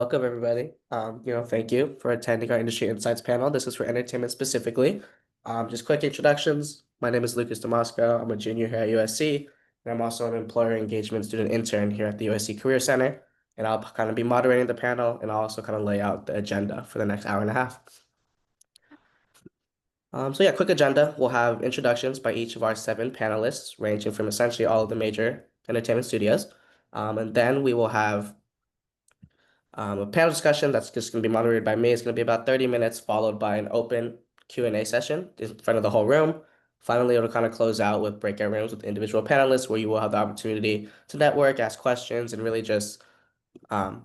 Welcome, everybody. Thank you for attending our Industry Insights panel. This is for entertainment specifically. Just quick introductions. My name is Lucas Damasco. I'm a junior here at USC, and I'm also an employer engagement student intern here at the USC Career Center. And I'll kind of be moderating the panel, and I'll also kind of lay out the agenda for the next hour and a half. Quick agenda. We'll have introductions by each of our 7 panelists, ranging from essentially all of the major entertainment studios. And then we will have a panel discussion that's just going to be moderated by me. It's going to be about 30 minutes, followed by an open Q&A session in front of the whole room. Finally, it'll kind of close out with breakout rooms with individual panelists where you will have the opportunity to network, ask questions, and really just try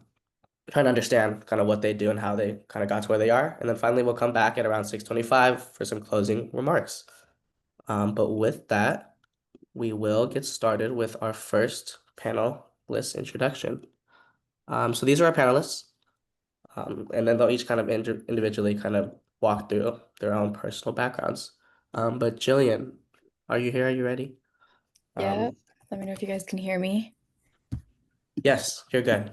to understand kind of what they do and how they kind of got to where they are. And then finally, we'll come back at around 6:25 for some closing remarks. But with that, we will get started with our first panelist introduction. So these are our panelists. And then they'll each kind of individually kind of walk through their own personal backgrounds. But Jillian, are you here? Are you ready? Yeah, Um, let me know if you guys can hear me. yes, you're good.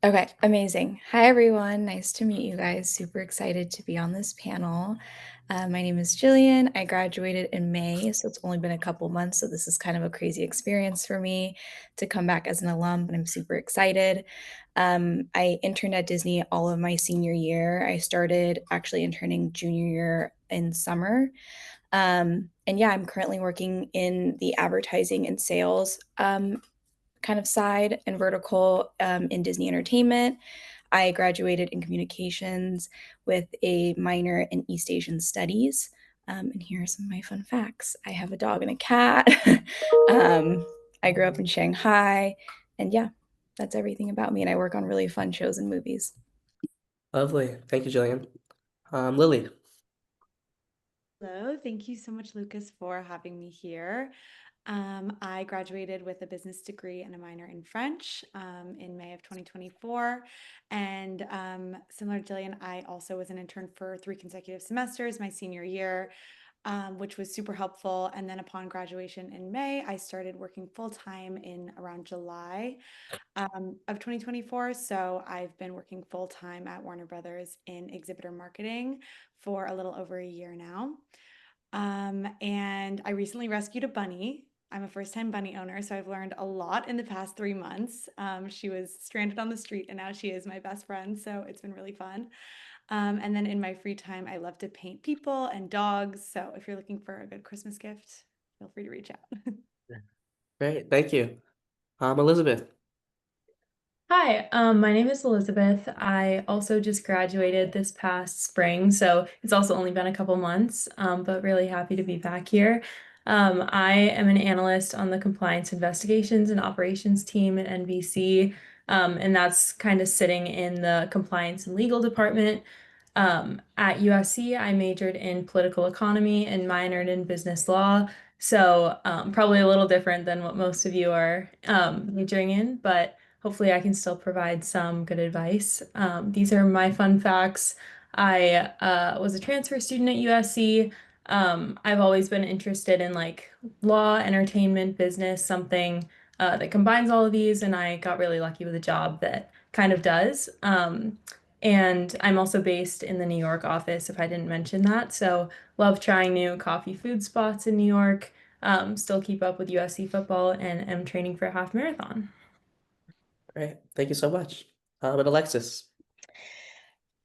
Okay, amazing. Hi, everyone. Nice to meet you guys. Super excited to be on this panel. My name is Jillian. I graduated in May, so it's only been a couple months. So this is kind of a crazy experience for me to come back as an alum, but I'm super excited. I interned at Disney all of my senior year. I started actually interning junior year in summer. And yeah, I'm currently working in the advertising and sales kind of side and vertical in Disney Entertainment. I graduated in communications with a minor in East Asian Studies. And here are some of my fun facts. I have a dog and a cat. I grew up in Shanghai. And yeah, that's everything about me. And I work on really fun shows and movies. Lovely. Thank you, Jillian. Lily. Hello, thank you so much, Lucas, for having me here. I graduated with a business degree and a minor in French in May of 2024. And similar to Jillian, I also was an intern for 3 consecutive semesters my senior year, which was super helpful. And then upon graduation in May, I started working full time in around July of 2024. So I've been working full time at Warner Brothers in exhibitor marketing for a little over a year now. And I recently rescued a bunny. I'm a first-time bunny owner, so I've learned a lot in the past 3 months. She was stranded on the street, and now she is my best friend, so it's been really fun. And then in my free time, I love to paint people and dogs. So if you're looking for a good Christmas gift, feel free to reach out. Great. Thank you. Elizabeth. Hi, my name is Elizabeth. I also just graduated this past spring, so it's also only been a couple months, but really happy to be back here. I am an analyst on the compliance investigations and operations team at NBC, and that's kind of sitting in the compliance and legal department. At USC, I majored in political economy and minored in business law, so probably a little different than what most of you are majoring in, but hopefully I can still provide some good advice. These are my fun facts. I was a transfer student at USC. I've always been interested in like law, entertainment, business, something that combines all of these, and I got really lucky with a job that kind of does. And I'm also based in the New York office, if I didn't mention that. So love trying new coffee food spots in New York. Still keep up with USC football and am training for a half marathon. Great. Thank you so much. And Alexis.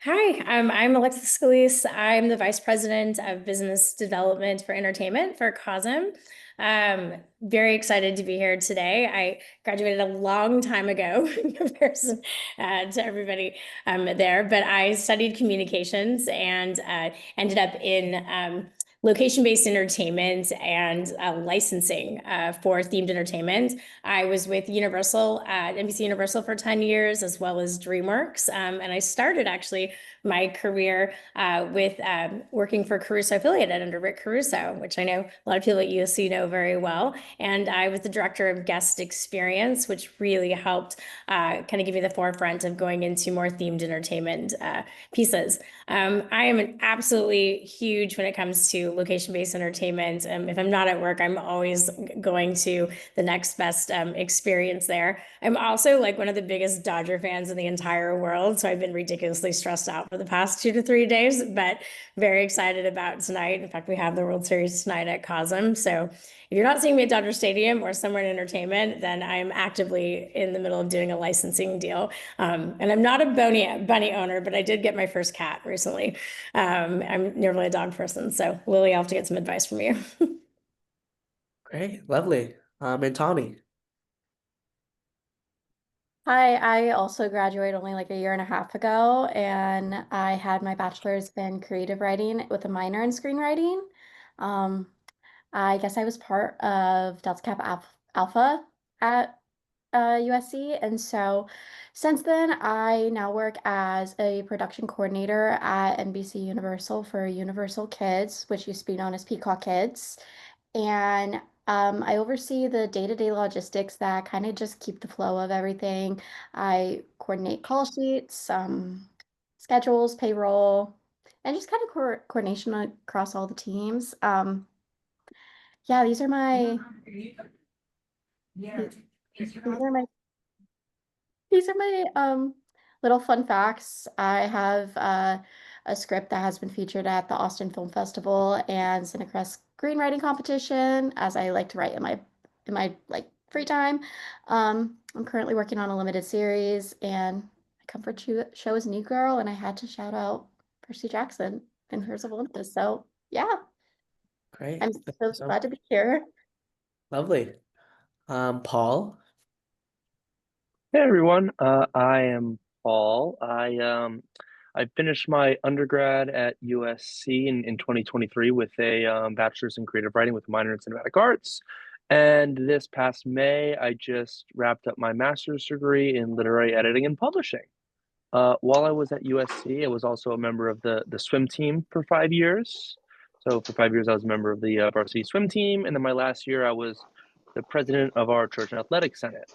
Hi, I'm Alexis Scalise. I'm the Vice President of Business Development for Entertainment for COSM. Very excited to be here today. I graduated a long time ago in comparison to everybody there, but I studied communications and ended up in location-based entertainment and licensing for themed entertainment. I was with Universal at NBC Universal for 10 years, as well as DreamWorks. And I started actually my career with working for Caruso Affiliated under Rick Caruso, which I know a lot of people at USC know very well. And I was the director of guest experience, which really helped kind of give me the forefront of going into more themed entertainment pieces. I am absolutely huge when it comes to to location-based entertainment. If I'm not at work, I'm always going to the next best experience there. I'm also like one of the biggest Dodger fans in the entire world, so I've been ridiculously stressed out for the past 2 to 3 days, but very excited about tonight. In fact, we have the World Series tonight at COSM, so if you're not seeing me at Dodger Stadium or somewhere in entertainment, then I'm actively in the middle of doing a licensing deal. And I'm not a bunny owner, but I did get my first cat recently. I'm nearly a dog person, so Lily, I'll have to get some advice from you. Great, lovely. And Tawny. Hi, I also graduated only like a year and a half ago, and I had my bachelor's in creative writing with a minor in screenwriting. I guess I was part of Delta Kappa Alpha at USC, and so since then, I now work as a production coordinator at NBC Universal for Universal Kids, which used to be known as Peacock Kids. And I oversee the day-to-day logistics that kind of just keep the flow of everything. I coordinate call sheets, schedules, payroll, and just kind of coordination across all the teams. Yeah, these are my these are my these are my little fun facts. I have a script that has been featured at the Austin Film Festival and Cinecrest screenwriting competition, as I like to write in my like free time. I'm currently working on a limited series, and my comfort show is New Girl, and I had to shout out Percy Jackson and Heroes of Olympus. So yeah, Great. I'm Thank so you so glad to be here. Lovely. Paul. Hey everyone, I am Paul. I finished my undergrad at USC in 2023 with a bachelor's in creative writing with a minor in cinematic arts. And this past May, I just wrapped up my master's degree in literary editing and publishing. While I was at USC, I was also a member of the swim team for 5 years. So for 5 years, I was a member of the varsity swim team, and then my last year, I was the president of our church and athletics senate.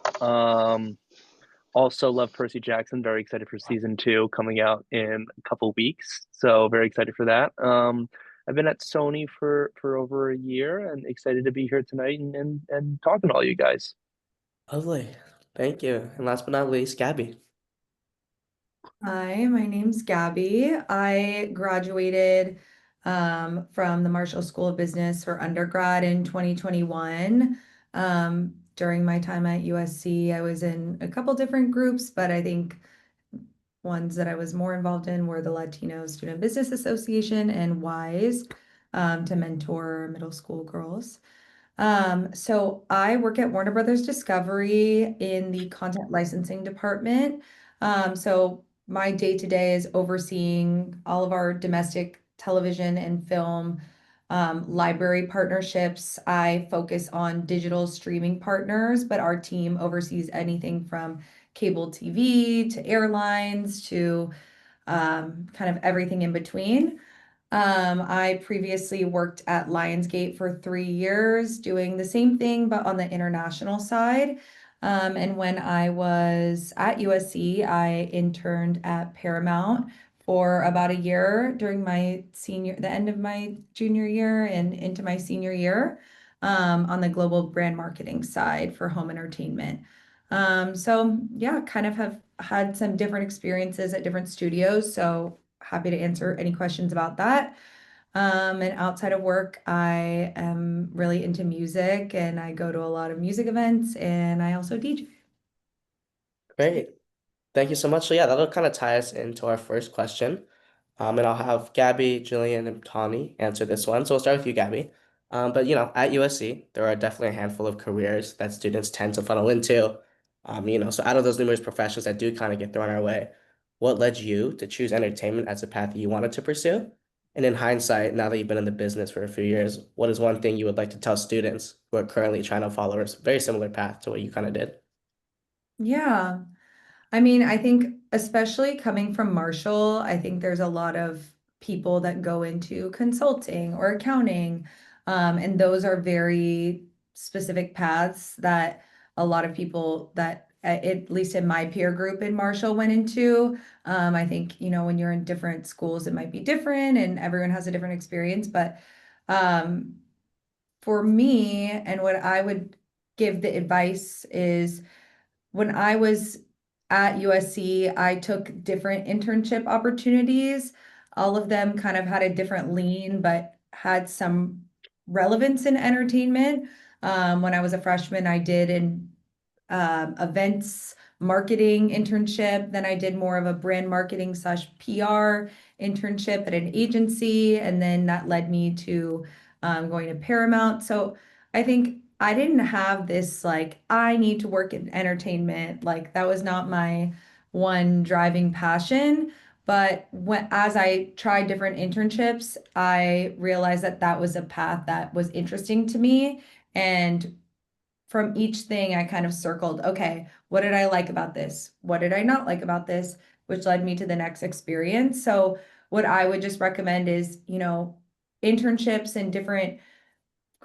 Also love Percy Jackson. Very excited for season 2 coming out in a couple weeks. So very excited for that. I've been at Sony for over a year and excited to be here tonight and talking to all you guys. Lovely. Thank you. And last but not least, Gabby. Hi, my name's Gabby. I graduated from the Marshall School of Business for undergrad in 2021. During my time at USC, I was in a couple different groups, but I think ones that I was more involved in were the Latino Student Business Association and WISE to mentor middle school girls. So I work at Warner Brothers Discovery in the content licensing department. So my day-to-day is overseeing all of our domestic television and film library partnerships. I focus on digital streaming partners, but our team oversees anything from cable TV to airlines to kind of everything in between. I previously worked at Lionsgate for 3 years doing the same thing, but on the international side. And when I was at USC, I interned at Paramount for about a year during the end of my junior year and into my senior year, on the global brand marketing side for home entertainment. So yeah, kind of have had some different experiences at different studios. So happy to answer any questions about that. And outside of work, I am really into music and I go to a lot of music events and I also DJ. Great. Thank you so much. So yeah, that'll kind of tie us into our first question. And I'll have Gabby, Jillian, and Tawny answer this one. So we'll start with you, Gabby. But at USC, there are definitely a handful of careers that students tend to funnel into. So out of those numerous professions that do kind of get thrown our way, what led you to choose entertainment as a path you wanted to pursue? And in hindsight, now that you've been in the business for a few years, what is one thing you would like to tell students who are currently trying to follow a very similar path to what you kind of did? Yeah. I mean, I think especially coming from Marshall, I think there's a lot of people that go into consulting or accounting. And those are very specific paths that a lot of people that at least in my peer group in Marshall went into. I think, when you're in different schools, it might be different and everyone has a different experience, but For me, and what I would give the advice is when I was at USC, I took different internship opportunities. All of them kind of had a different lean, but had some relevance in entertainment. When I was a freshman, I did an events marketing internship. Then I did more of a brand marketing / PR internship at an agency. And then that led me to going to Paramount. So I think I didn't have this like, I need to work in entertainment. Like that was not my one driving passion. But as I tried different internships, I realized that that was a path that was interesting to me. And from each thing, I kind of circled, okay, what did I like about this? What did I not like about this? Which led me to the next experience. So what I would just recommend is, internships and different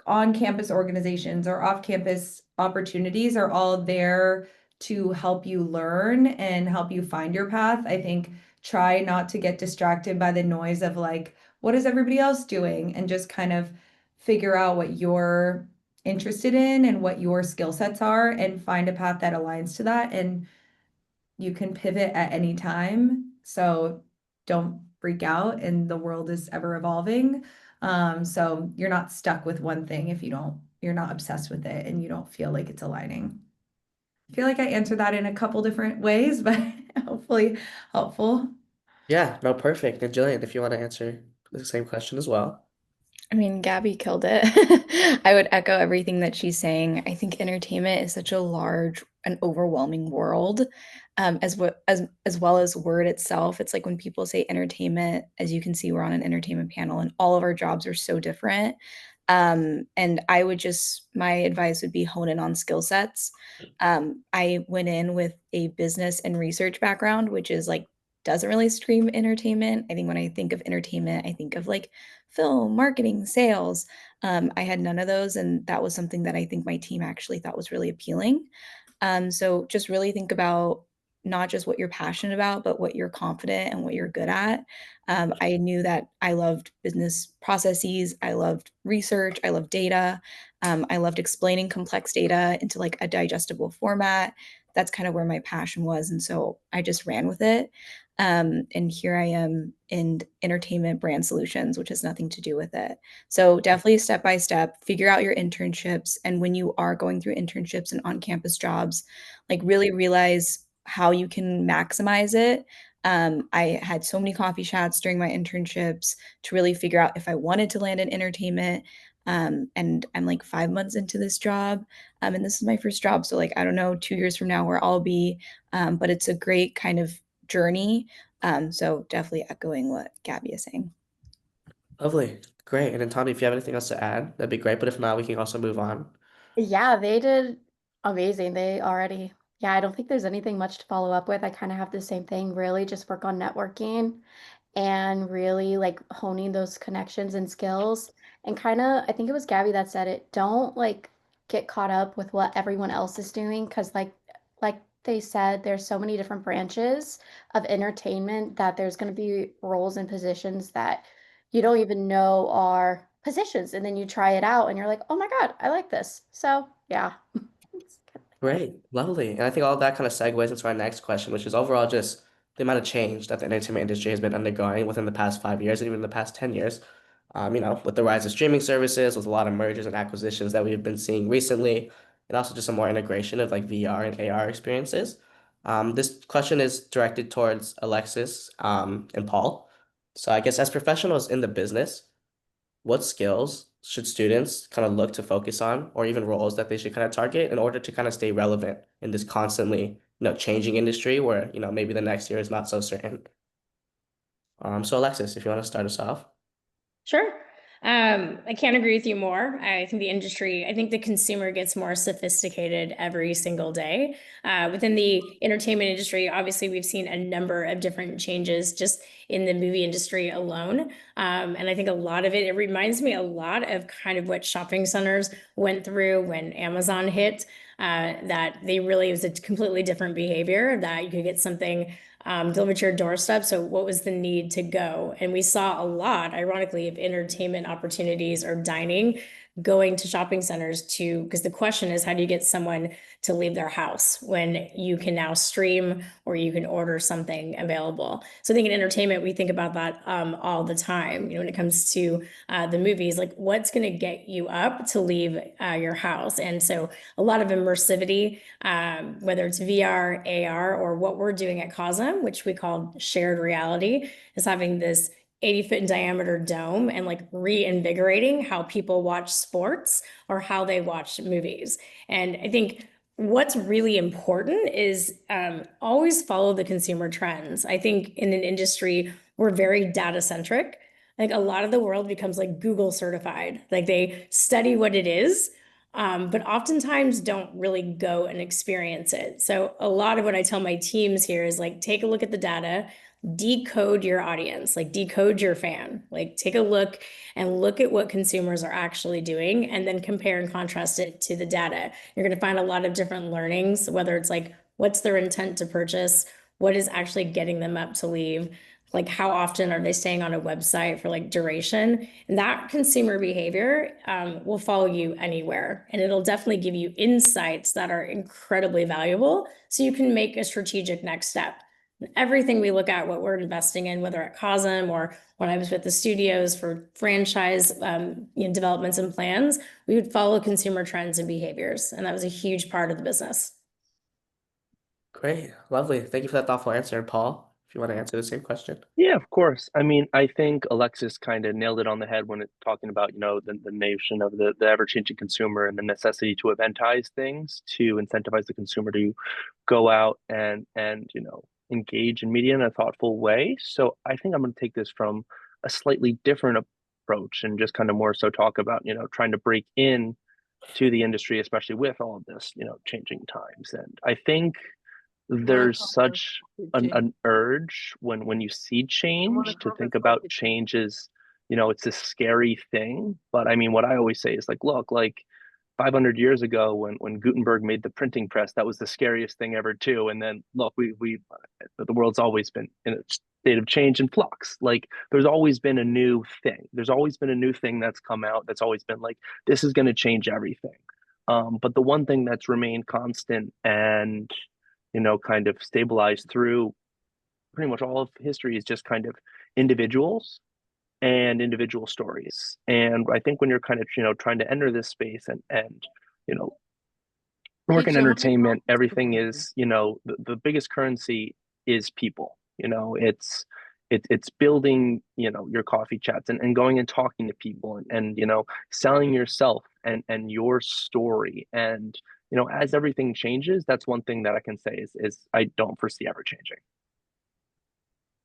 on-campus organizations or off-campus opportunities are all there to help you learn and help you find your path. I think try not to get distracted by the noise of like, what is everybody else doing? And just kind of figure out what you're interested in and what your skill sets are and find a path that aligns to that. And you can pivot at any time. So don't freak out, and the world is ever evolving. So you're not stuck with one thing if you're not obsessed with it and you don't feel like it's aligning. I feel like I answered that in a couple different ways, but hopefully helpful. Yeah, no, perfect. And Jillian, if you want to answer the same question as well. I mean, Gabby killed it. I would echo everything that she's saying. I think entertainment is such a large and overwhelming world, as well as word itself. It's like when people say entertainment, as you can see, we're on an entertainment panel, and all of our jobs are so different. And my advice would be hone in on skill sets. I went in with a business and research background, which is like doesn't really scream entertainment. I think when I think of entertainment, I think of like film, marketing, sales. I had none of those, and that was something that I think my team actually thought was really appealing. So just really think about not just what you're passionate about, but what you're confident and what you're good at. I knew that I loved business processes, I loved research, I loved data. I loved explaining complex data into like a digestible format. That's kind of where my passion was. And so I just ran with it. And here I am in entertainment brand solutions, which has nothing to do with it. So definitely step by step, figure out your internships. And when you are going through internships and on-campus jobs, like really realize how you can maximize it. I had so many coffee chats during my internships to really figure out if I wanted to land in entertainment. And I'm like 5 months into this job. And this is my first job. So like, I don't know, 2 years from now where I'll be, but it's a great kind of journey. So definitely echoing what Gabby is saying. Lovely. Great. And then Tommy, if you have anything else to add, that'd be great. But if not, we can also move on. Yeah, they did amazing. Yeah, I don't think there's anything much to follow up with. I kind of have the same thing, really just work on networking and really like honing those connections and skills. And kind of, I think it was Gabby that said it, don't like get caught up with what everyone else is doing, because like they said, there's so many different branches of entertainment that there's going to be roles and positions that you don't even know are positions, and then you try it out and you're like, oh my God, I like this. So yeah. Great. Lovely. And I think all of that kind of segues into our next question, which is overall just the amount of change that the entertainment industry has been undergoing within the past 5 years, and even the past 10 years. With the rise of streaming services, with a lot of mergers and acquisitions that we've been seeing recently, and also just some more integration of like VR and AR experiences. This question is directed towards Alexis, and Paul. So I guess as professionals in the business, what skills should students kind of look to focus on, or even roles that they should kind of target in order to kind of stay relevant in this constantly, changing industry where, maybe the next year is not so certain? So Alexis, if you want to start us off. Sure. I can't agree with you more. I think the consumer gets more sophisticated every single day. Within the entertainment industry, obviously, we've seen a number of different changes just in the movie industry alone. And I think a lot of it reminds me a lot of kind of what shopping centers went through when Amazon hit. That it was a completely different behavior, that you could get something delivered to your doorstep. So what was the need to go? And we saw a lot, ironically, of entertainment opportunities or dining going to shopping centers because the question is, how do you get someone to leave their house when you can now stream or you can order something available? So I think in entertainment, we think about that all the time. When it comes to the movies, like what's going to get you up to leave your house? And so a lot of immersivity, whether it's VR, AR, or what we're doing at COSM, which we call shared reality, is having this 80-foot in diameter dome and like reinvigorating how people watch sports or how they watch movies. And I think what's really important is always follow the consumer trends. I think in an industry, we're very data centric. Like a lot of the world becomes like Google certified. Like they study what it is, but oftentimes don't really go and experience it. So a lot of what I tell my teams here is like, take a look at the data, decode your audience, like decode your fan, like take a look and look at what consumers are actually doing and then compare and contrast it to the data. You're going to find a lot of different learnings, whether it's like, what's their intent to purchase? What is actually getting them up to leave? Like how often are they staying on a website for like duration? And that consumer behavior will follow you anywhere. And it'll definitely give you insights that are incredibly valuable so you can make a strategic next step. Everything we look at, what we're investing in, whether at COSM or when I was with the studios for franchise developments and plans, we would follow consumer trends and behaviors. And that was a huge part of the business. Great, lovely. Thank you for that thoughtful answer, Paul. If you want to answer the same question. Yeah, of course. I mean, I think Alexis kind of nailed it on the head when it's talking about, the notion of the ever-changing consumer and the necessity to eventize things to incentivize the consumer to go out and engage in media in a thoughtful way. So I think I'm going to take this from a slightly different approach and just kind of more so talk about, trying to break in to the industry, especially with all of this, changing times. And I think there's such an urge when you see change to think about change as, it's this scary thing. But I mean, what I always say is like, look, like 500 years ago when Gutenberg made the printing press, that was the scariest thing ever too. And then look, the world's always been in a state of change and flux. Like there's always been a new thing. There's always been a new thing that's come out that's always been like, this is going to change everything. But the one thing that's remained constant and kind of stabilized through pretty much all of history is just kind of individuals and individual stories. And I think when you're kind of, trying to enter this space and work in entertainment, everything is, the biggest currency is people. It's building, your coffee chats and going and talking to people and selling yourself and your story. And as everything changes, that's one thing that I can say is I don't foresee ever changing.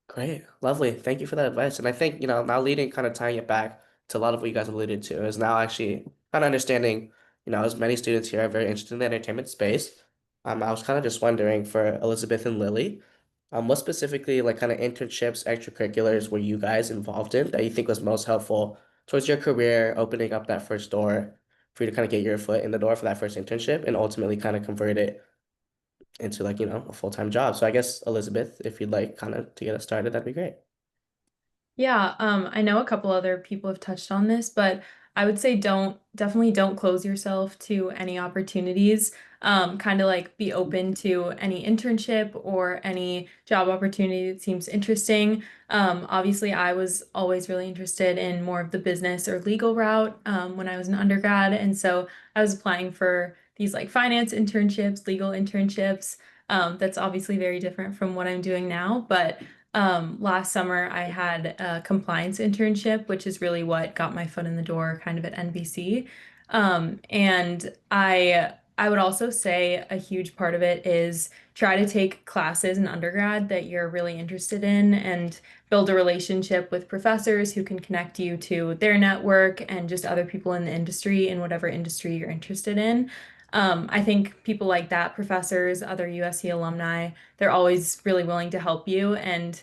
Great, lovely. Thank you for that advice. And I think, now kind of tying it back to a lot of what you guys alluded to is now actually kind of understanding, as many students here are very interested in the entertainment space. I was kind of just wondering for Elizabeth and Lily, what specifically like kind of internships, extracurriculars were you guys involved in that you think was most helpful towards your career, opening up that first door for you to kind of get your foot in the door for that first internship and ultimately kind of convert it into like, a full-time job. So I guess Elizabeth, if you'd like kind of to get us started, that'd be great. Yeah, I know a couple other people have touched on this, but I would say definitely don't close yourself to any opportunities. Kind of like be open to any internship or any job opportunity that seems interesting. Obviously, I was always really interested in more of the business or legal route when I was an undergrad, and so I was applying for these like finance internships, legal internships. That's obviously very different from what I'm doing now, but last summer I had a compliance internship, which is really what got my foot in the door kind of at NBC. And I would also say a huge part of it is try to take classes in undergrad that you're really interested in and build a relationship with professors who can connect you to their network and just other people in the industry in whatever industry you're interested in. I think people like that, professors, other USC alumni, they're always really willing to help you. And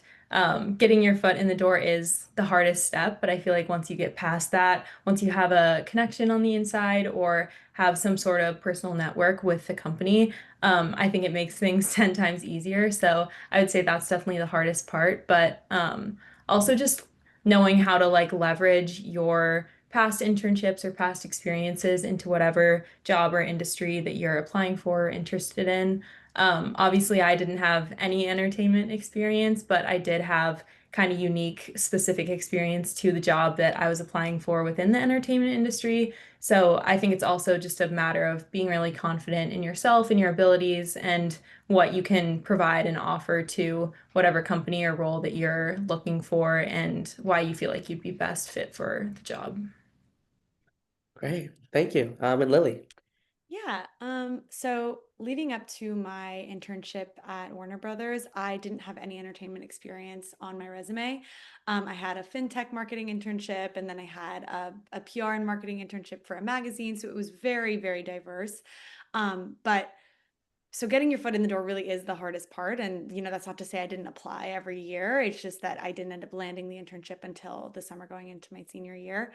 getting your foot in the door is the hardest step, but I feel like once you get past that, once you have a connection on the inside or have some sort of personal network with the company, I think it makes things 10 times easier. So I would say that's definitely the hardest part, but also just knowing how to like leverage your past internships or past experiences into whatever job or industry that you're applying for or interested in. Obviously, I didn't have any entertainment experience, but I did have kind of unique, specific experience to the job that I was applying for within the entertainment industry. So I think it's also just a matter of being really confident in yourself and your abilities and what you can provide and offer to whatever company or role that you're looking for and why you feel like you'd be best fit for the job. Great. Thank you. And Lily. Yeah, so leading up to my internship at Warner Brothers, I didn't have any entertainment experience on my resume. I had a fintech marketing internship, and then I had a PR and marketing internship for a magazine. So it was very, very diverse. But so getting your foot in the door really is the hardest part. And, that's not to say I didn't apply every year. It's just that I didn't end up landing the internship until the summer going into my senior year.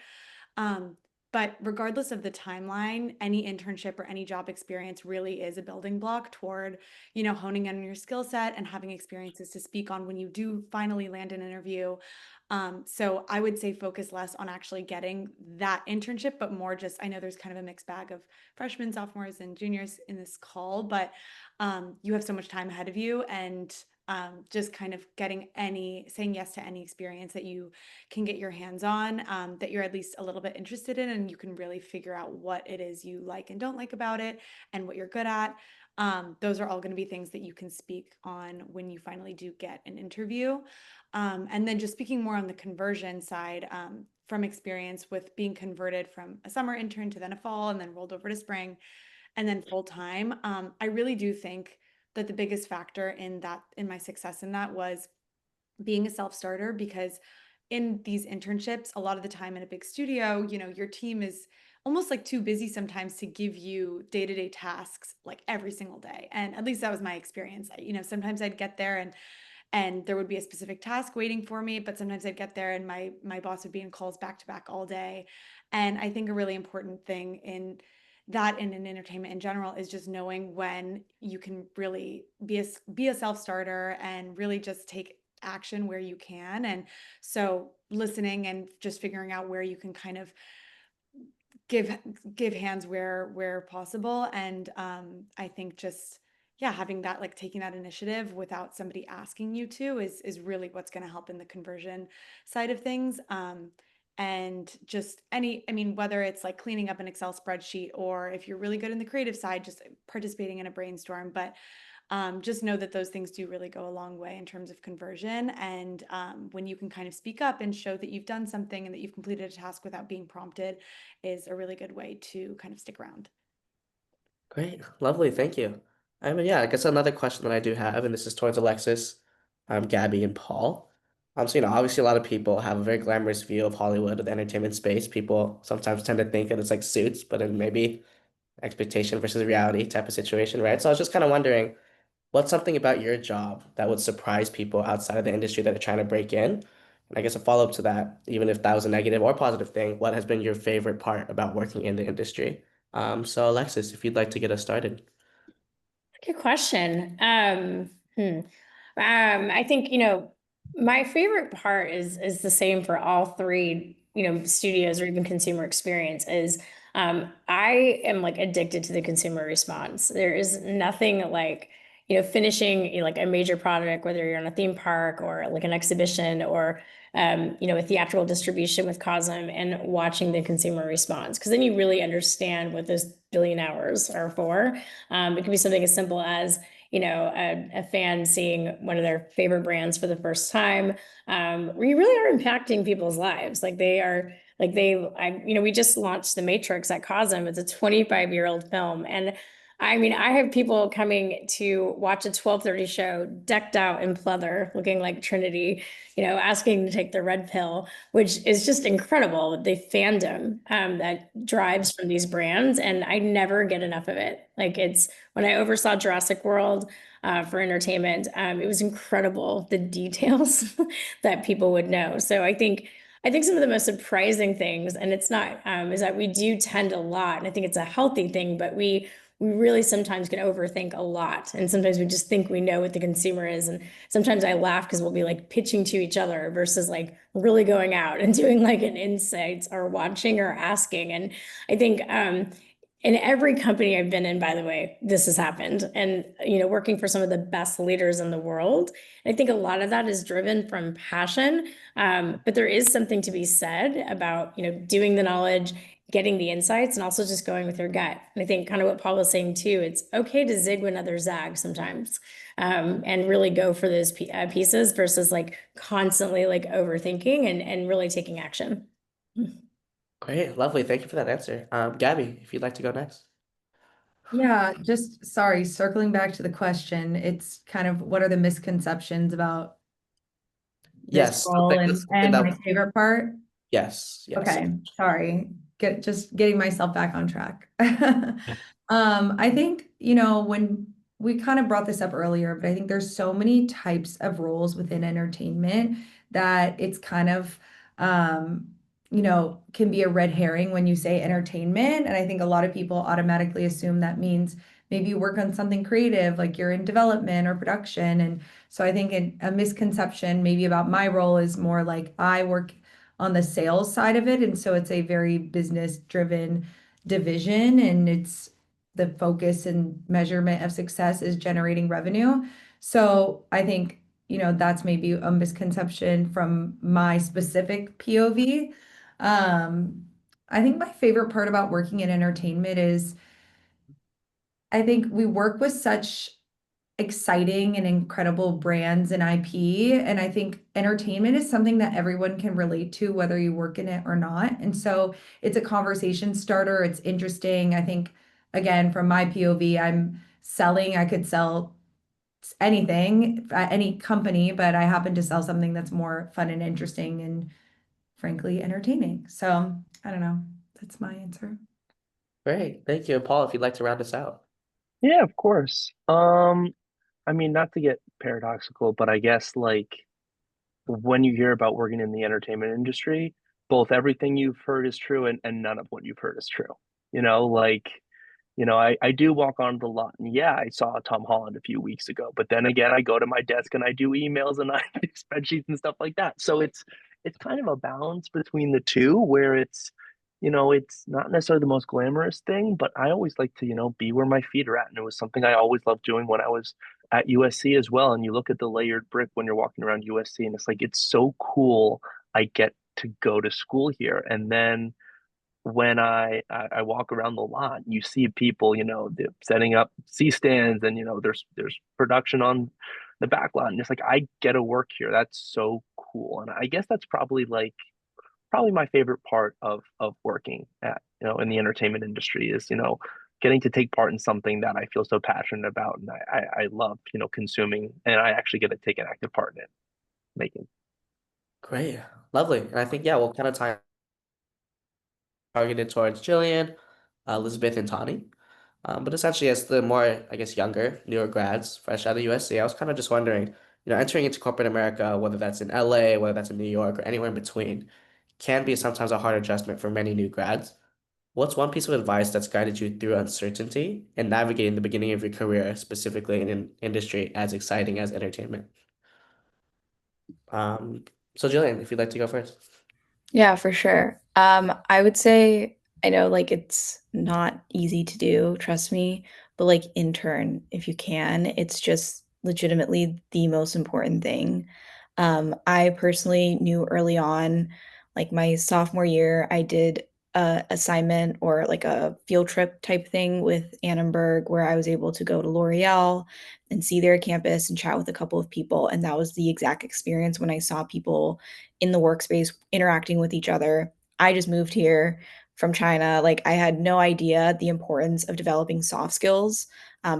Um, but regardless of the timeline, any internship or any job experience really is a building block toward, honing in on your skill set and having experiences to speak on when you do finally land an interview. So I would say focus less on actually getting that internship, but more just, I know there's kind of a mixed bag of freshmen, sophomores, and juniors in this call, but you have so much time ahead of you, and just kind of saying yes to any experience that you can get your hands on, that you're at least a little bit interested in, and you can really figure out what it is you like and don't like about it and what you're good at. Those are all going to be things that you can speak on when you finally do get an interview. And then just speaking more on the conversion side, from experience with being converted from a summer intern to then a fall and then rolled over to spring and then full time, I really do think that the biggest factor in my success in that was being a self-starter, because in these internships, a lot of the time in a big studio, your team is almost like too busy sometimes to give you day-to-day tasks like every single day. And at least that was my experience. Sometimes I'd get there and there would be a specific task waiting for me, but sometimes I'd get there and my boss would be in calls back to back all day. And I think a really important thing in an entertainment in general is just knowing when you can really be a self-starter and really just take action where you can. And so listening and just figuring out where you can kind of give hands where possible. And I think just, yeah, having that, like taking that initiative without somebody asking you to is really what's going to help in the conversion side of things. And just whether it's like cleaning up an Excel spreadsheet, or if you're really good in the creative side, just participating in a brainstorm. But just know that those things do really go a long way in terms of conversion. And when you can kind of speak up and show that you've done something and that you've completed a task without being prompted is a really good way to kind of stick around. Great. Lovely. Thank you. Yeah, I guess another question that I do have, and this is towards Alexis, Gabby, and Paul. So, obviously a lot of people have a very glamorous view of Hollywood or the entertainment space. People sometimes tend to think that it's like Suits, but then maybe expectation versus reality type of situation, right? So I was just kind of wondering, what's something about your job that would surprise people outside of the industry that are trying to break in? And I guess a follow-up to that, even if that was a negative or positive thing, what has been your favorite part about working in the industry? So Alexis, if you'd like to get us started. Good question. I think, my favorite part is the same for all three, studios or even consumer experience is I am like addicted to the consumer response. There is nothing like, finishing like a major project, whether you're in a theme park or like an exhibition or a theatrical distribution with Cosm, and watching the consumer response, because then you really understand what those billion hours are for. It can be something as simple as a fan seeing one of their favorite brands for the first time, where you really are impacting people's lives. We just launched The Matrix at Cosm. It's a 25-year-old film. And I mean, I have people coming to watch a 12:30 show decked out in pleather, looking like Trinity, asking to take the red pill, which is just incredible. The fandom that drives from these brands, and I never get enough of it. Like it's when I oversaw Jurassic World for entertainment, it was incredible the details that people would know. So I think some of the most surprising things, and it's not, is that we do tend a lot, and I think it's a healthy thing, but we really sometimes can overthink a lot. And sometimes we just think we know what the consumer is. And sometimes I laugh because we'll be like pitching to each other versus like really going out and doing like an insights or watching or asking. And I think in every company I've been in, by the way, this has happened. And, working for some of the best leaders in the world, I think a lot of that is driven from passion. But there is something to be said about, doing the knowledge, getting the insights, and also just going with your gut. And I think kind of what Paul was saying too, it's okay to zig when others zag sometimes, and really go for those pieces versus like constantly like overthinking and really taking action. Great, lovely. Thank you for that answer. Gabby, if you'd like to go next. Yeah, just sorry, circling back to the question, it's kind of what are the misconceptions about this Yes, role something and something that- my favorite part? yes. Okay, sorry. Just getting myself back on track. I think, when we kind of brought this up earlier, but I think there's so many types of roles within entertainment that it's kind of, can be a red herring when you say entertainment. And I think a lot of people automatically assume that means maybe you work on something creative, like you're in development or production. And so I think a misconception maybe about my role is more like I work on the sales side of it. And so it's a very business driven division, and it's the focus and measurement of success is generating revenue. So I think, that's maybe a misconception from my specific POV. I think my favorite part about working in entertainment is I think we work with such exciting and incredible brands and IP. And I think entertainment is something that everyone can relate to, whether you work in it or not. And so it's a conversation starter. It's interesting. I think, again, from my POV, I could sell anything at any company, but I happen to sell something that's more fun and interesting and frankly entertaining. So I don't know. That's my answer. Great, thank you. Paul, if you'd like to round us out. Yeah, of course. I mean, not to get paradoxical, but I guess like when you hear about working in the entertainment industry, both everything you've heard is true and none of what you've heard is true. Like, I do walk on the lot and yeah, I saw Tom Holland a few weeks ago, but then again, I go to my desk and I do emails and I do spreadsheets and stuff like that. So it's kind of a balance between the two where it's not necessarily the most glamorous thing, but I always like to, be where my feet are at. And it was something I always loved doing when I was at USC as well. And you look at the layered brick when you're walking around USC and it's like, it's so cool. I get to go to school here. And then when I walk around the lot, you see people, they're setting up C-stands and, there's production on the back lot. And it's like, I get to work here. That's so cool. And I guess that's probably my favorite part of working at, in the entertainment industry is, getting to take part in something that I feel so passionate about. And I love, consuming, and I actually get to take an active part in it making. Great, lovely. And I think, yeah, we'll kind of targeted towards Jillian, Elizabeth, and Tani. But essentially, as the more, I guess, younger, newer grads, fresh out of USC, I was kind of just wondering, entering into corporate America, whether that's in LA, whether that's in New York, or anywhere in between, can be sometimes a hard adjustment for many new grads. What's one piece of advice that's guided you through uncertainty and navigating the beginning of your career, specifically in an industry as exciting as entertainment? So Jillian, if you'd like to go first. Yeah, for sure. I would say I know like it's not easy to do, trust me, but like intern if you can. It's just legitimately the most important thing. I personally knew early on, like my sophomore year, I did a assignment or like a field trip type thing with Annenberg where I was able to go to L'Oreal and see their campus and chat with a couple of people. And that was the exact experience when I saw people in the workspace interacting with each other. I just moved here from China. Like I had no idea the importance of developing soft skills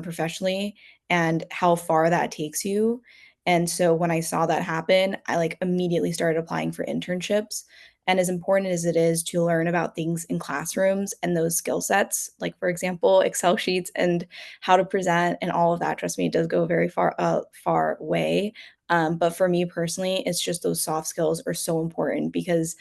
professionally and how far that takes you. And so when I saw that happen, I like immediately started applying for internships. And as important as it is to learn about things in classrooms and those skill sets, like for example, Excel sheets and how to present and all of that, trust me, it does go very far way. But for me personally, it's just those soft skills are so important because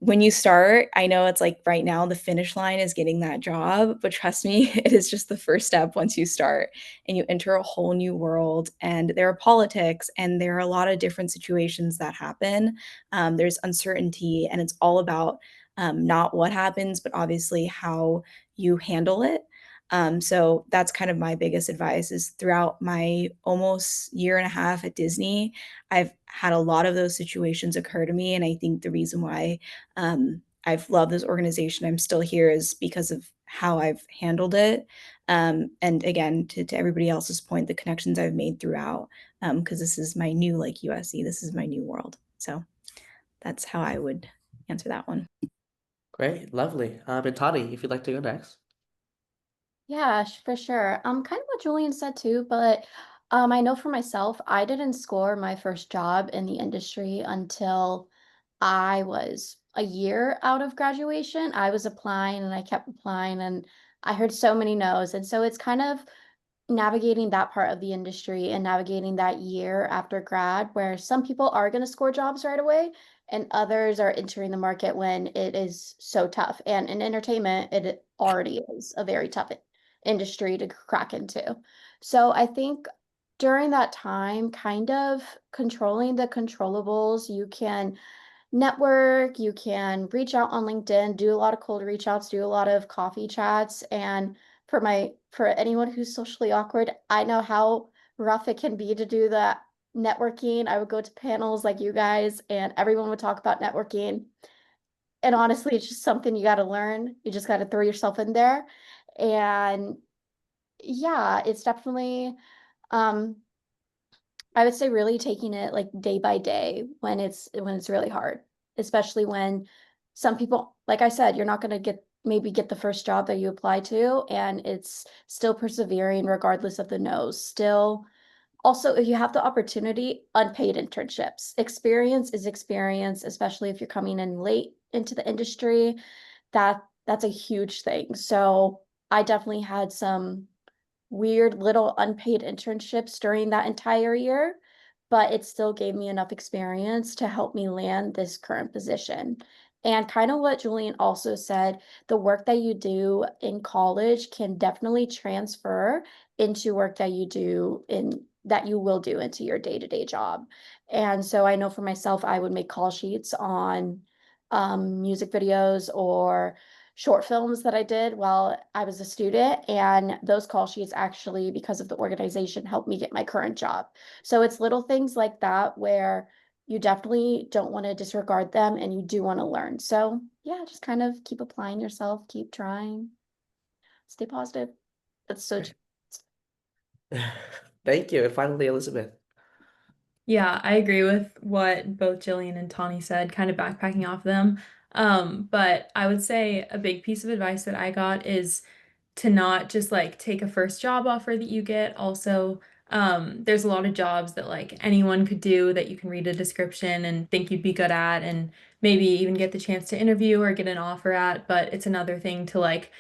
when you start, I know it's like right now the finish line is getting that job, but trust me, it is just the first step once you start and you enter a whole new world. And there are politics and there are a lot of different situations that happen. There's uncertainty, and it's all about not what happens, but obviously how you handle it. So that's kind of my biggest advice is throughout my almost year and a half at Disney, I've had a lot of those situations occur to me. And I think the reason why I've loved this organization, I'm still here, is because of how I've handled it. And again, to everybody else's point, the connections I've made throughout, because this is my new like USC, this is my new world. So that's how I would answer that one. Great, lovely. And Toddy, if you'd like to go next. Yeah, for sure. Kind of what Julian said too, but I know for myself, I didn't score my first job in the industry until I was a year out of graduation. I was applying and I kept applying and I heard so many no's. And so it's kind of navigating that part of the industry and navigating that year after grad where some people are going to score jobs right away and others are entering the market when it is so tough. And in entertainment, it already is a very tough industry to crack into. So I think during that time, kind of controlling the controllables, you can network, you can reach out on LinkedIn, do a lot of cold reach outs, do a lot of coffee chats. And for anyone who's socially awkward, I know how rough it can be to do that networking. I would go to panels like you guys and everyone would talk about networking. And honestly, it's just something you got to learn. You just got to throw yourself in there. And yeah, it's definitely um I would say really taking it like day by day when it's really hard, especially when some people, like I said, you're not going to get the first job that you apply to, and it's still persevering regardless of the no's. Still, also, if you have the opportunity, unpaid internships. Experience is experience, especially if you're coming in late into the industry. That's a huge thing. So I definitely had some weird little unpaid internships during that entire year, but it still gave me enough experience to help me land this current position. And kind of what Julian also said, the work that you do in college can definitely transfer into work that you will do into your day-to-day job. And so I know for myself, I would make call sheets on music videos or short films that I did while I was a student. And those call sheets actually, because of the organization, helped me get my current job. So it's little things like that where you definitely don't want to disregard them and you do want to learn. So yeah, just kind of keep applying yourself, keep trying, stay positive. That's so true. Thank you. And finally, Elizabeth. Yeah, I agree with what both Jillian and Tawny said, kind of backpacking off them. But I would say a big piece of advice that I got is to not just like take a first job offer that you get. Also, there's a lot of jobs that like anyone could do that you can read a description and think you'd be good at and maybe even get the chance to interview or get an offer at. But it's another thing to like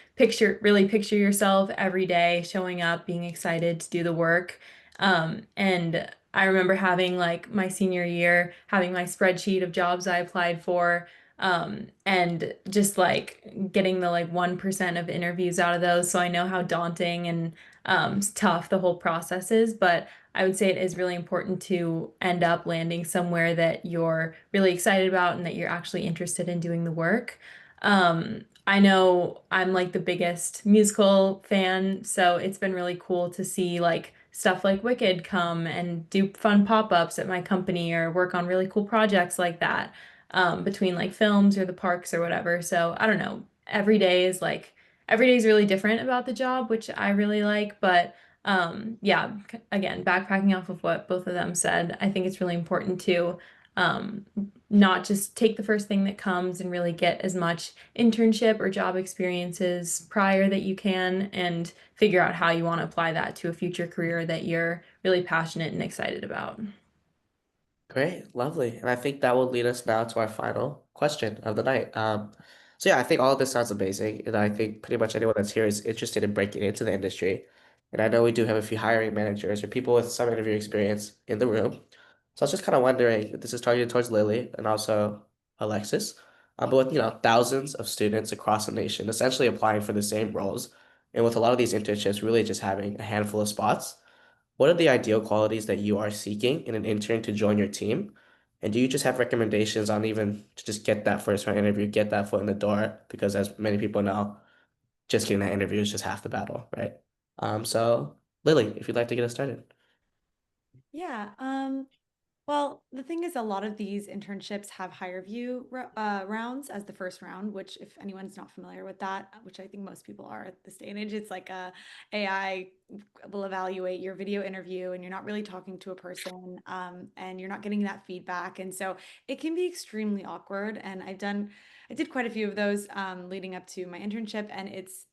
really picture yourself every day showing up, being excited to do the work. And I remember having like my senior year, having my spreadsheet of jobs I applied for, and just like getting the like 1% of interviews out of those. So I know how daunting and tough the whole process is, but I would say it is really important to end up landing somewhere that you're really excited about and that you're actually interested in doing the work. I know I'm like the biggest musical fan, so it's been really cool to see like stuff like Wicked come and do fun pop-ups at my company or work on really cool projects like that, between like films or the parks or whatever. So I don't know. Every day is really different about the job, which I really like. But yeah, again, backpacking off of what both of them said, I think it's really important to not just take the first thing that comes and really get as much internship or job experiences prior that you can, and figure out how you want to apply that to a future career that you're really passionate and excited about. Great, lovely. And I think that will lead us now to our final question of the night. So yeah, I think all of this sounds amazing, and I think pretty much anyone that's here is interested in breaking into the industry. And I know we do have a few hiring managers or people with some interview experience in the room. So I was just kind of wondering, if this is targeted towards Lily and also Alexis, but with thousands of students across the nation essentially applying for the same roles, and with a lot of these internships really just having a handful of spots. What are the ideal qualities that you are seeking in an intern to join your team? And do you just have recommendations on even to just get that first round interview, get that foot in the door? Because as many people know, just getting that interview is just half the battle, right? So Lily, if you'd like to get us started. Yeah. Well, the thing is, a lot of these internships have higher view rounds as the first round, which, if anyone's not familiar with that, which I think most people are at this day and age, it's like AI will evaluate your video interview, and you're not really talking to a person, and you're not getting that feedback, and so it can be extremely awkward. And I did quite a few of those leading up to my internship, and it's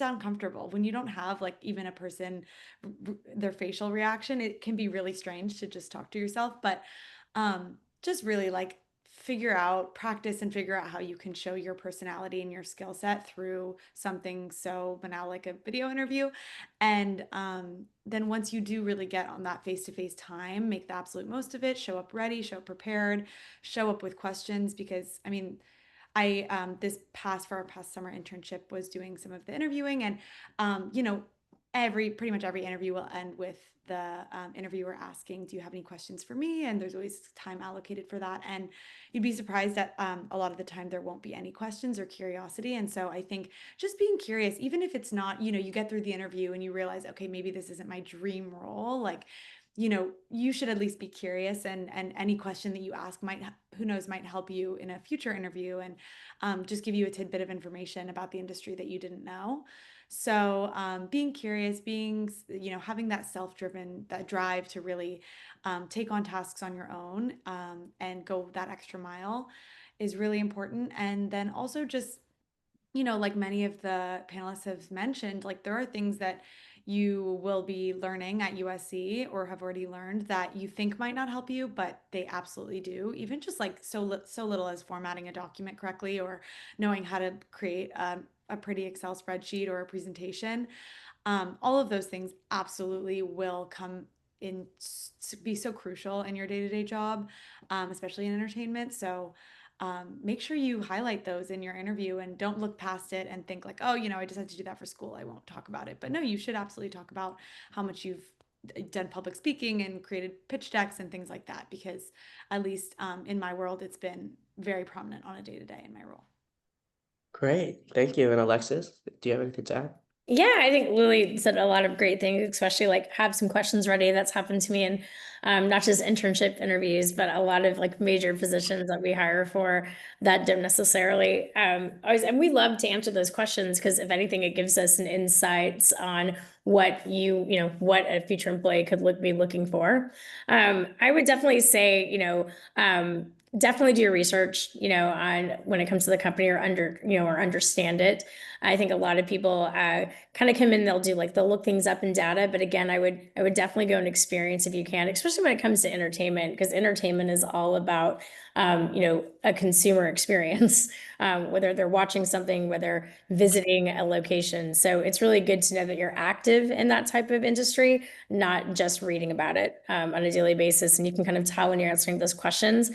uncomfortable when you don't have like even a person, their facial reaction. It can be really strange to just talk to yourself, but just really like practice and figure out how you can show your personality and your skill set through something so banal like a video interview. And then once you do really get on that face-to-face time, make the absolute most of it, show up ready, show up prepared, show up with questions, because I mean, for our past summer internship was doing some of the interviewing, and pretty much every interview will end with the interviewer asking, do you have any questions for me? And there's always time allocated for that. And you'd be surprised that a lot of the time there won't be any questions or curiosity. And so I think just being curious, even if it's not, you get through the interview and you realize, okay, maybe this isn't my dream role, like, you should at least be curious, and any question that you ask who knows, might help you in a future interview, and just give you a tidbit of information about the industry that you didn't know. So being curious, having that that drive to really take on tasks on your own, and go that extra mile is really important. And then also just, like many of the panelists have mentioned, like there are things that you will be learning at USC or have already learned that you think might not help you, but they absolutely do. Even just like so little as formatting a document correctly, or knowing how to create a pretty Excel spreadsheet or a presentation. All of those things absolutely will come in to be so crucial in your day-to-day job, especially in entertainment. So make sure you highlight those in your interview, and don't look past it and think like, oh, I just had to do that for school, I won't talk about it. But no, you should absolutely talk about how much you've done public speaking and created pitch decks and things like that, because at least in my world, it's been very prominent on a day-to-day in my role. Great, thank you. And Alexis, do you have anything to add? Yeah, I think Lily said a lot of great things, especially like have some questions ready. That's happened to me in not just internship interviews, but a lot of like major positions that we hire for that don't necessarily always, and we love to answer those questions, because if anything, it gives us an insights on what what a future employee could be looking for. I would definitely say, definitely do your research, on when it comes to the company, or understand it. I think a lot of people kind of come in, they'll look things up in data, but again, I would definitely go and experience if you can, especially when it comes to entertainment, because entertainment is all about a consumer experience, whether they're watching something, whether visiting a location. So it's really good to know that you're active in that type of industry, not just reading about it on a daily basis, and you can kind of tell when you're answering those questions.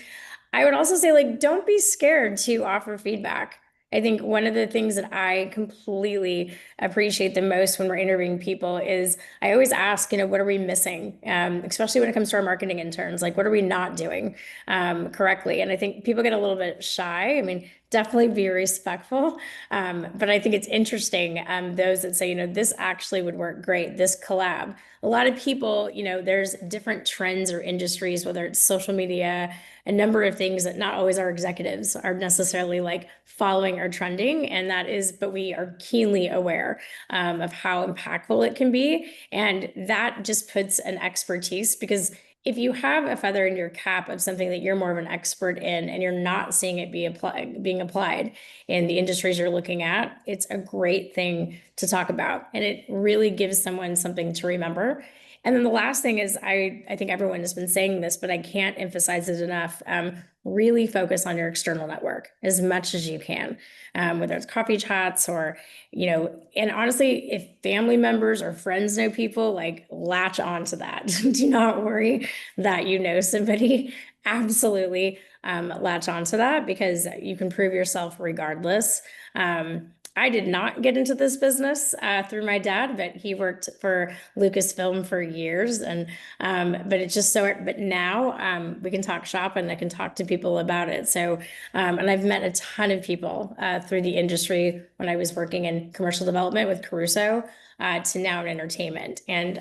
I would also say, like, don't be scared to offer feedback. I think one of the things that I completely appreciate the most when we're interviewing people is I always ask, what are we missing? Especially when it comes to our marketing interns, like, what are we not doing correctly? And I think people get a little bit shy. I mean, definitely be respectful. But I think it's interesting, those that say, this actually would work great, this collab. A lot of people, there's different trends or industries, whether it's social media, a number of things that not always our executives are necessarily like following or trending. And but we are keenly aware of how impactful it can be. And that just puts an expertise, because if you have a feather in your cap of something that you're more of an expert in and you're not seeing it being applied in the industries you're looking at, it's a great thing to talk about. And it really gives someone something to remember. And then the last thing is, I think everyone has been saying this, but I can't emphasize it enough. Really focus on your external network as much as you can, whether it's coffee chats or, and honestly, if family members or friends know people, like latch on to that. Do not worry that you know somebody. Absolutely latch on to that, because you can prove yourself regardless. I did not get into this business through my dad, but he worked for Lucasfilm for years. And but it's just but now we can talk shop and I can talk to people about it. So and I've met a ton of people through the industry when I was working in commercial development with Caruso to now in entertainment. And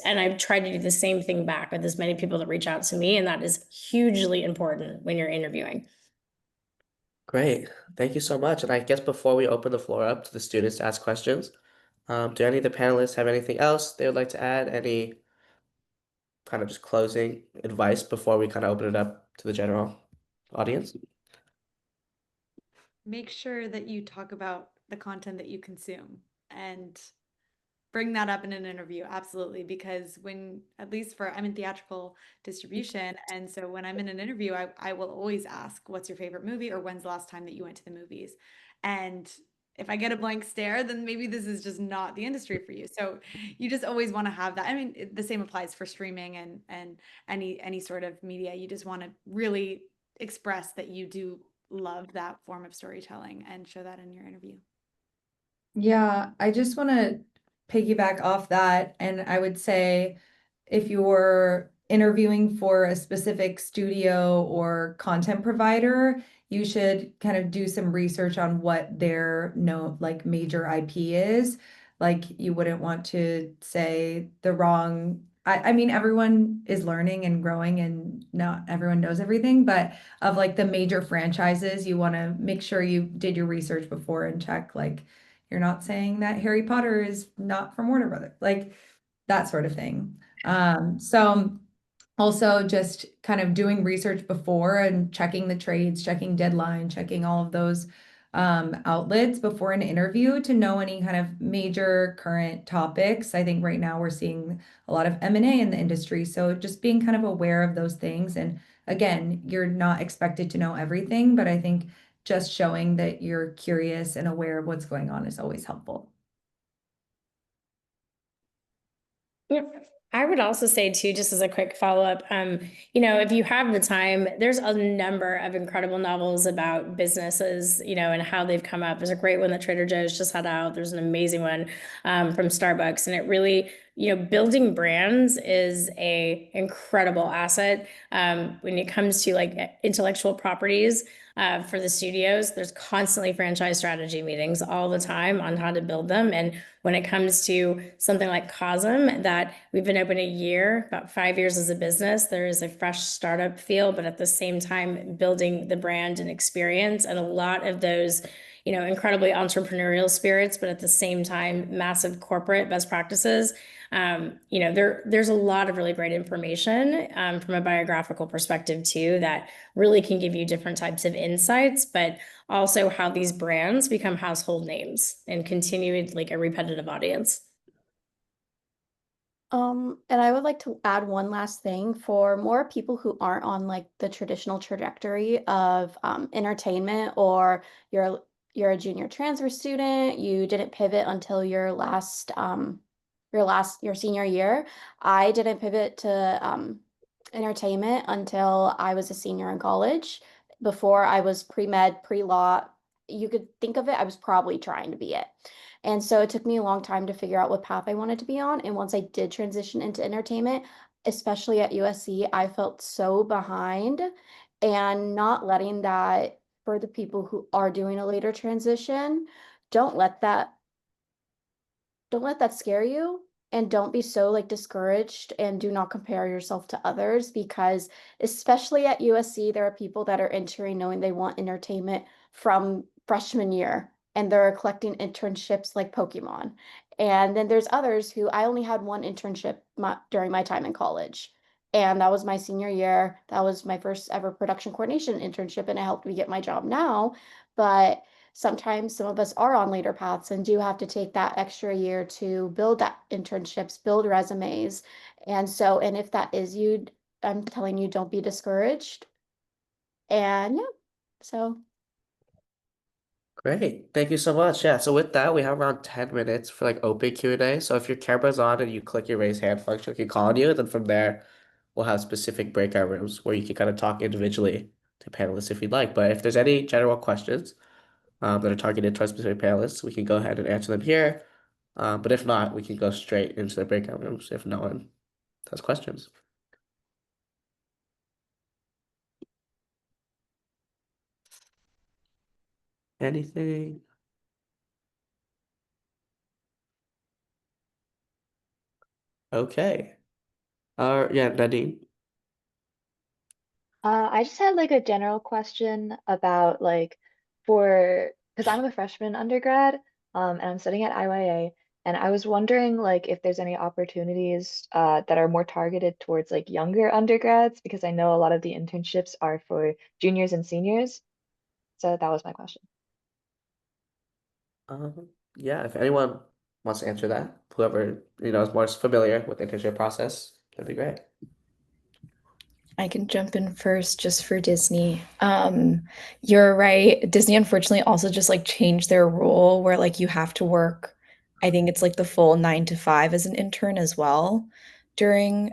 I've tried to do the same thing back with as many people that reach out to me. And that is hugely important when you're interviewing. Great. Thank you so much. And I guess before we open the floor up to the students to ask questions, do any of the panelists have anything else they would like to add? Any kind of just closing advice before we kind of open it up to the general audience? Make sure that you talk about the content that you consume and bring that up in an interview. Absolutely. Because I'm in theatrical distribution. And so when I'm in an interview, I will always ask, what's your favorite movie, or when's the last time that you went to the movies? And if I get a blank stare, then maybe this is just not the industry for you. So you just always want to have that. I mean, the same applies for streaming and any sort of media. You just want to really express that you do love that form of storytelling and show that in your interview. Yeah, I just want to piggyback off that. And I would say if you're interviewing for a specific studio or content provider, you should kind of do some research on what their major IP is. Like, you wouldn't want to say the wrong. I mean, everyone is learning and growing and not everyone knows everything, but of like the major franchises, you want to make sure you did your research before and check, like, you're not saying that Harry Potter is not from Warner Brothers, like that sort of thing. So also just kind of doing research before and checking the trades, checking deadline, checking all of those outlets before an interview to know any kind of major current topics. I think right now we're seeing a lot of M&A in the industry. So just being kind of aware of those things. And again, you're not expected to know everything, but I think just showing that you're curious and aware of what's going on is always helpful. Yep. I would also say too, just as a quick follow-up, if you have the time, there's a number of incredible novels about businesses, and how they've come up. There's a great one that Trader Joe's just had out. There's an amazing one from Starbucks, and it really, building brands is a incredible asset when it comes to like intellectual properties. For the studios, there's constantly franchise strategy meetings all the time on how to build them. And when it comes to something like Cosm, that we've been open a year, about 5 years as a business, there is a fresh startup feel, but at the same time, building the brand and experience, and a lot of those, incredibly entrepreneurial spirits, but at the same time, massive corporate best practices. There's a lot of really great information from a biographical perspective too, that really can give you different types of insights, but also how these brands become household names and continue like a repetitive audience. And I would like to add one last thing for more people who aren't on like the traditional trajectory of entertainment, or you're a junior transfer student, you didn't pivot until your senior year. I didn't pivot to entertainment until I was a senior in college. Before, I was pre-med, pre-law. You could think of it, I was probably trying to be it. And so it took me a long time to figure out what path I wanted to be on. And once I did transition into entertainment, especially at USC, I felt so behind, and not letting that, for the people who are doing a later transition, don't let that scare you, and don't be so like discouraged, and do not compare yourself to others, because especially at USC, there are people that are entering knowing they want entertainment from freshman year, and they're collecting internships like Pokemon. And then there's others who, I only had one internship during my time in college. And that was my senior year. That was my first ever production coordination internship, and it helped me get my job now. But sometimes some of us are on later paths and do have to take that extra year to build that internships, build resumes. And so, and if that is you, I'm telling you, don't be discouraged. And yeah, so Great. Thank you so much. Yeah, so with that, we have around 10 minutes for like open Q&A. So if your camera's on and you click your raise hand function, we can call on you. Then from there, we'll have specific breakout rooms where you can kind of talk individually to panelists if you'd like. But if there's any general questions that are targeted towards specific panelists, we can go ahead and answer them here. But if not, we can go straight into the breakout rooms if no one has questions. Anything? Okay. Yeah, Nadine. I just had like a general question about like because I'm a freshman undergrad, and I'm studying at IYA, and I was wondering like if there's any opportunities that are more targeted towards like younger undergrads because I know a lot of the internships are for juniors and seniors. So that was my question. Yeah, if anyone wants to answer that, whoever, is more familiar with the internship process, that'd be great. I can jump in first just for Disney. You're right. Disney unfortunately also just like changed their rule where like you have to work, I think it's like the full 9 to 5 as an intern as well during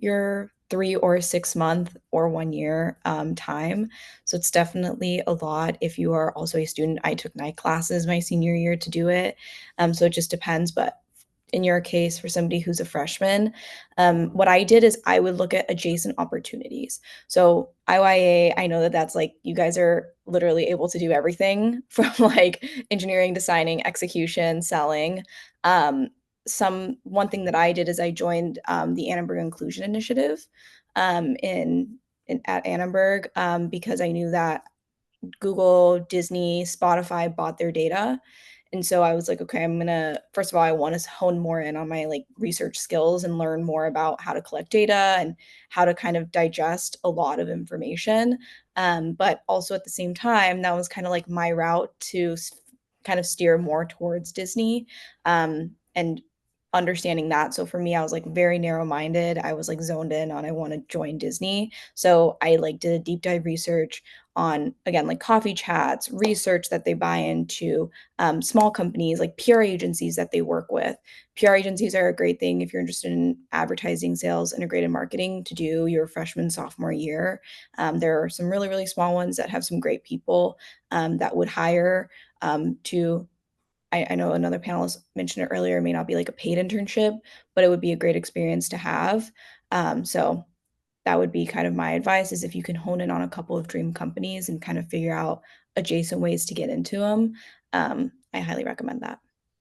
your 3 or 6 month or 1 year time. So it's definitely a lot if you are also a student. I took night classes my senior year to do it. So it just depends, but in your case, for somebody who's a freshman, what I did is I would look at adjacent opportunities. So IYA, I know that that's like you guys are literally able to do everything from like engineering, designing, execution, selling. One thing that I did is I joined the Annenberg Inclusion Initiative at Annenberg because I knew that Google, Disney, Spotify bought their data. And so I was like, okay, first of all, I want to hone more in on my like research skills and learn more about how to collect data and how to kind of digest a lot of information. But also at the same time, that was kind of like my route to kind of steer more towards Disney and understanding that. So for me, I was like very narrow minded. I was like zoned in on I want to join Disney. So I like did a deep dive research on again like coffee chats, research that they buy into, small companies like PR agencies that they work with. PR agencies are a great thing if you're interested in advertising, sales, integrated marketing to do your freshman sophomore year. There are some really really small ones that have some great people that would hire to. I know another panelist mentioned it earlier, it may not be like a paid internship, but it would be a great experience to have. So that would be kind of my advice is if you can hone in on a couple of dream companies and kind of figure out adjacent ways to get into them, I highly recommend that.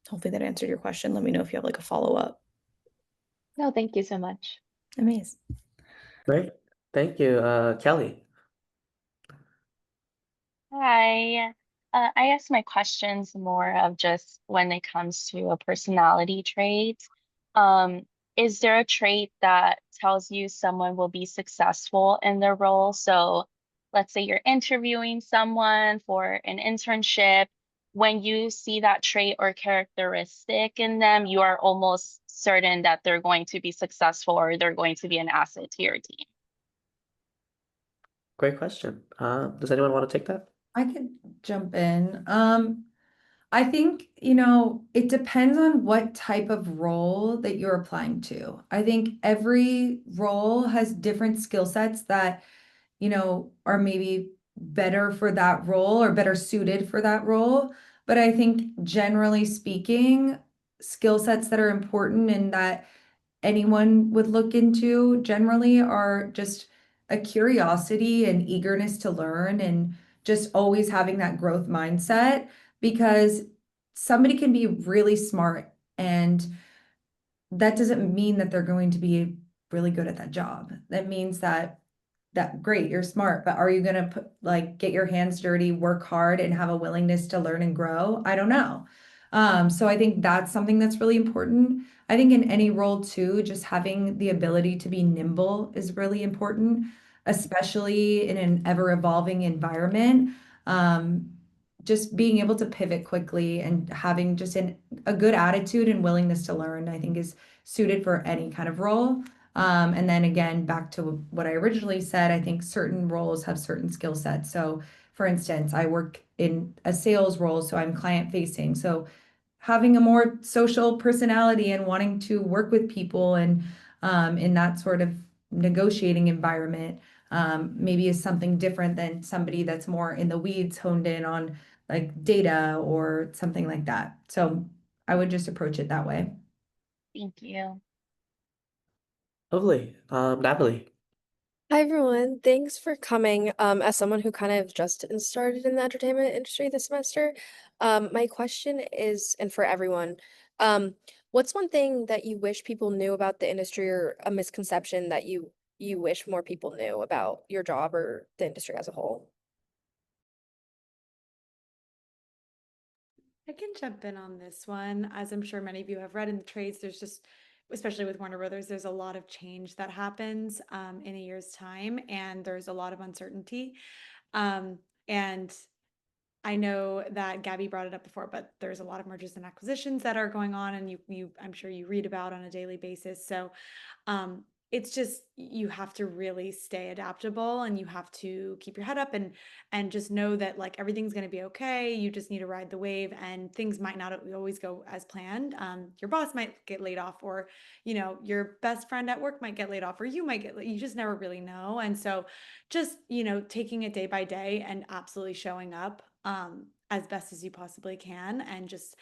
Hopefully that answered your question. Let me know if you have like a follow-up. No, thank you so much. Amazing. Great. Thank you. Kelly. Hi. I guess my question's more of just when it comes to a personality trait. Um, is there a trait that tells you someone will be successful in their role? So let's say you're interviewing someone for an internship. When you see that trait or characteristic in them, you are almost certain that they're going to be successful or they're going to be an asset to your team. Great question. Does anyone want to take that? I could jump in. I think, it depends on what type of role that you're applying to. I think every role has different skill sets that, are maybe better for that role or better suited for that role. But I think generally speaking, skill sets that are important and that anyone would look into generally are just a curiosity and eagerness to learn and just always having that growth mindset because somebody can be really smart and that doesn't mean that they're going to be really good at that job. That means that great, you're smart, but are you going to get your hands dirty, work hard and have a willingness to learn and grow? I don't know. So I think that's something that's really important. I think in any role too, just having the ability to be nimble is really important, especially in an ever evolving environment. Um, just being able to pivot quickly and having just a good attitude and willingness to learn, I think is suited for any kind of role. And then again, back to what I originally said, I think certain roles have certain skill sets. So for instance, I work in a sales role, so I'm client facing. So having a more social personality and wanting to work with people and in that sort of negotiating environment maybe is something different than somebody that's more in the weeds, honed in on like data or something like that. So I would just approach it that way. Thank you. Lovely. Natalie. Hi everyone, thanks for coming. As someone who kind of just started in the entertainment industry this semester, my question is, and for everyone, what's one thing that you wish people knew about the industry or a misconception that you wish more people knew about your job or the industry as a whole? I can jump in on this one. As I'm sure many of you have read in the trades, there's just, especially with Warner Brothers, there's a lot of change that happens in a year's time, and there's a lot of uncertainty. And I know that Gabby brought it up before, but there's a lot of mergers and acquisitions that are going on, and I'm sure you read about on a daily basis. So it's just you have to really stay adaptable, and you have to keep your head up and just know that like everything's going to be okay. You just need to ride the wave, and things might not always go as planned. Your boss might get laid off, or your best friend at work might get laid off, or you might you just never really know. And so just taking it day by day and absolutely showing up as best as you possibly can, and just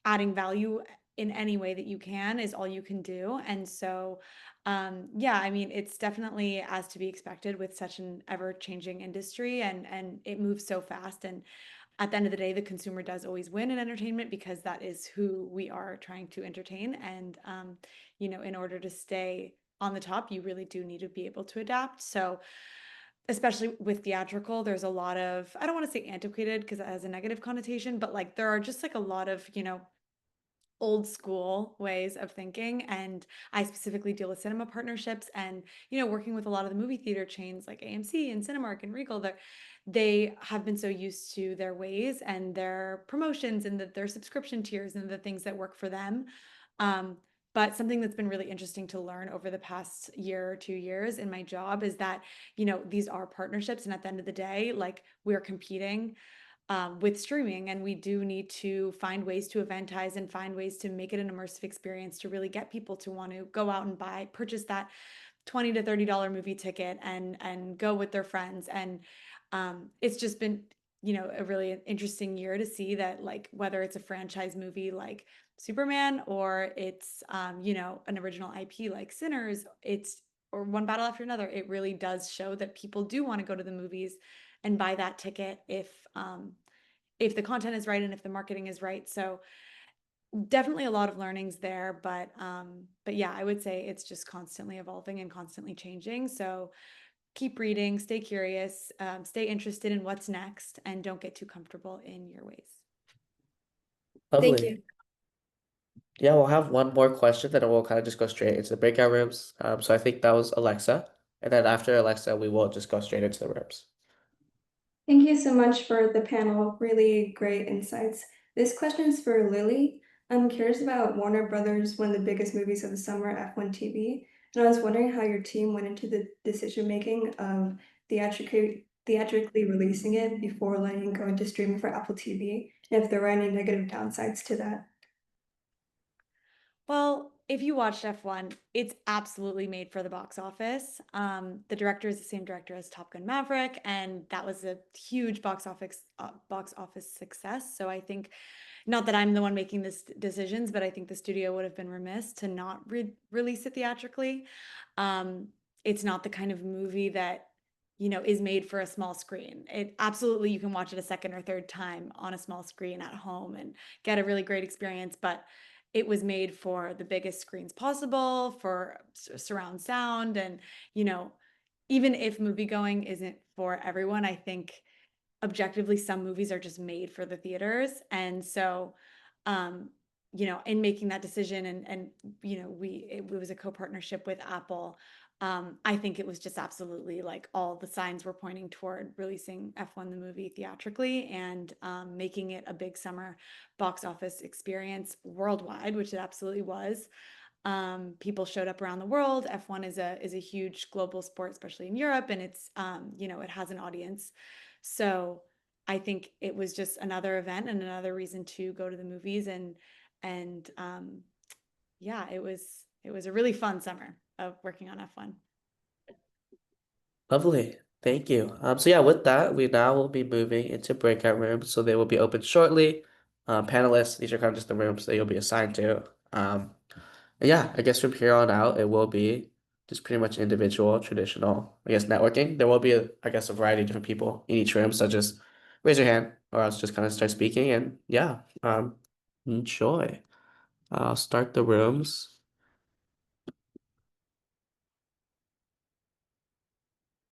adding value in any way that you can is all you can do. And so yeah, I mean, it's definitely as to be expected with such an ever-changing industry, and it moves so fast. And at the end of the day, the consumer does always win in entertainment, because that is who we are trying to entertain. And in order to stay on the top, you really do need to be able to adapt. So especially with theatrical, there's a lot of, I don't want to say antiquated because it has a negative connotation, but like there are just like a lot of old school ways of thinking. And I specifically deal with cinema partnerships, and working with a lot of the movie theater chains like AMC and Cinemark and Regal. They have been so used to their ways and their promotions and their subscription tiers and the things that work for them. But something that's been really interesting to learn over the past year or 2 years in my job is that these are partnerships, and at the end of the day, like, we're competing with streaming, and we do need to find ways to eventize and find ways to make it an immersive experience to really get people to want to go out and purchase that $20 to $30 movie ticket and go with their friends. And it's just been a really interesting year to see that, like, whether it's a franchise movie like Superman, or it's an original IP like Sinners, or One Battle After Another, it really does show that people do want to go to the movies and buy that ticket if the content is right and if the marketing is right. So definitely a lot of learnings there, but yeah, I would say it's just constantly evolving and constantly changing. So keep reading, stay curious, stay interested in what's next, and don't get too comfortable in your ways. Lovely. Thank you. Yeah, we'll have one more question, then we'll kind of just go straight into the breakout rooms. So I think that was Alexa. And then after Alexa, we will just go straight into the rooms. Thank you so much for the panel. Really great insights. This question is for Lily. I'm curious about Warner Brothers, one of the biggest movies of the summer, F1 TV. And I was wondering how your team went into the decision making of theatrically releasing it before letting it go into streaming for Apple TV, and if there were any negative downsides to that. Well, if you watched F1, it's absolutely made for the box office. The director is the same director as Top Gun Maverick, and that was a huge box office success. So I think, not that I'm the one making this decisions, but I think the studio would have been remiss to not release it theatrically. It's not the kind of movie that is made for a small screen. It absolutely, you can watch it a second or third time on a small screen at home and get a really great experience, but it was made for the biggest screens possible, for surround sound. And even if movie going isn't for everyone, I think objectively some movies are just made for the theaters. And so you know, in making that decision, and you know, it was a co-partnership with Apple. I think it was just absolutely like all the signs were pointing toward releasing F1 the movie theatrically and making it a big summer box office experience worldwide, which it absolutely was. People showed up around the world. F1 is a huge global sport, especially in Europe, and it's you know, it has an audience. So I think it was just another event and another reason to go to the movies, and yeah, it was a really fun summer of working on F1. Lovely. Thank you. So yeah, with that, we now will be moving into breakout rooms. So they will be open shortly. Panelists, these are kind of just the rooms that you'll be assigned to. And yeah, I guess from here on out, it will be just pretty much individual, traditional, I guess, networking. There will be, I guess, a variety of different people in each room. So just raise your hand or else just kind of start speaking. And yeah, enjoy. I'll start the rooms.